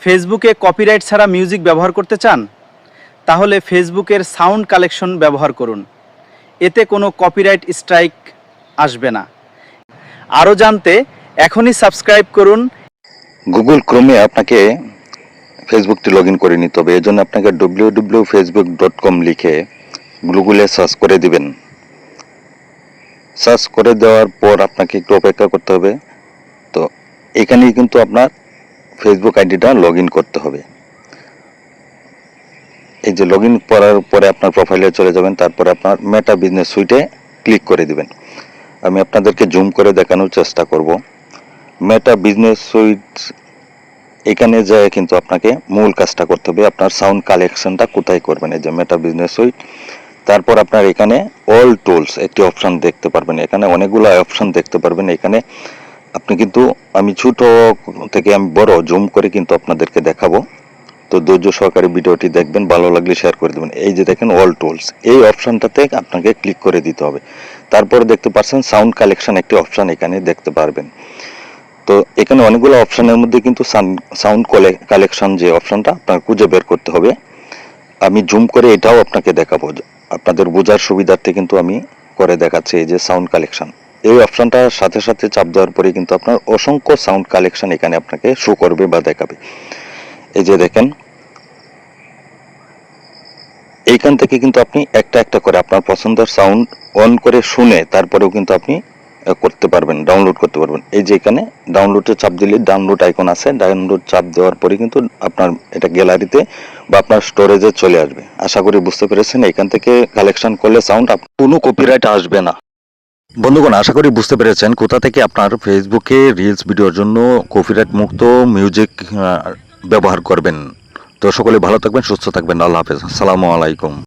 ফেসবুকে কপিরাইট ছাড়া মিউজিক ব্যবহার করতে চান? তাহলে ফেসবুকের সাউন্ড কালেকশন ব্যবহার করুন। এতে কোনো কপিরাইট স্ট্রাইক আসবে না। আরও জানতে এখনই সাবস্ক্রাইব করুন। গুগল ক্রোমে আপনাকে ফেসবুকটি লগ ইন করে নিতে হবে। এজন্য আপনাকে www.facebook.com লিখে গুগলে সার্চ করে দিবেন। সার্চ করে দেওয়ার পর আপনাকে একটু অপেক্ষা করতে হবে। তো এখানেই কিন্তু আপনার ফেসবুক আইডিটা লগ ইন করতে হবে। এই যে লগ ইন করার পরে আপনার প্রোফাইলে চলে যাবেন, তারপরে আপনার মেটা বিজনেস সুইটে ক্লিক করে দিবেন। আমি আপনাদেরকে জুম করে দেখানোর চেষ্টা করব। মেটা বিজনেস সুইট এখানে যায় কিন্তু আপনাকে মূল কাজটা করতে হবে। আপনার সাউন্ড কালেকশনটা কোথায় করবেন, এই যে মেটা বিজনেস সুইট। তারপর আপনার এখানে অল টুলস একটি অপশন দেখতে পারবেন। এখানে অনেকগুলো অপশন দেখতে পারবেন। এখানে আপনি কিন্তু আমি ছোট থেকে আমি বড় জুম করে কিন্তু আপনাদেরকে দেখাবো। তো ধৈর্য সহকারে ভিডিওটি দেখবেন, ভালো লাগলে শেয়ার করে দেবেন। এই যে দেখেন অল টুলস, এই অপশনটাতে আপনাকে ক্লিক করে দিতে হবে। তারপরে দেখতে পাচ্ছেন সাউন্ড কালেকশন একটি অপশন এখানে দেখতে পারবেন। তো এখানে অনেকগুলো অপশনের মধ্যে কিন্তু সাউন্ড কালেকশন যে অপশনটা আপনার খুঁজে বের করতে হবে। আমি জুম করে এটাও আপনাকে দেখাবো, আপনাদের বোঝার সুবিধার্থে কিন্তু আমি করে দেখাচ্ছি। এই যে সাউন্ড কালেকশন, এই অপশনটার সাথে সাথে চাপ দেওয়ার পরে কিন্তু আপনার অসংখ্য সাউন্ড কালেকশন এখানে আপনাকে শো করবে বা দেখাবে। এই যে দেখেন, এইখান থেকে কিন্তু আপনি একটা একটা করে আপনার পছন্দের সাউন্ড অন করে শুনে তারপরেও কিন্তু আপনি করতে পারবেন, ডাউনলোড করতে পারবেন। এই যে এখানে ডাউনলোডে চাপ দিলে ডাউনলোড আইকন আছে, ডাউনলোড চাপ দেওয়ার পরে কিন্তু আপনার এটা গ্যালারিতে বা আপনার স্টোরেজে চলে আসবে। আশা করি বুঝতে পেরেছেন। এখান থেকে কালেকশন করলে সাউন্ড কোনো কপিরাইট আসবে না। বন্ধুগণ, আশা করি বুঝতে পেরেছেন কোথা থেকে আপনার ফেসবুকে রিলস ভিডিওর জন্য কপিরাইট মুক্ত মিউজিক ব্যবহার করবেন। তো সকলে ভালো থাকবেন, সুস্থ থাকবেন। আল্লাহ হাফেজ, আসসালামু আলাইকুম।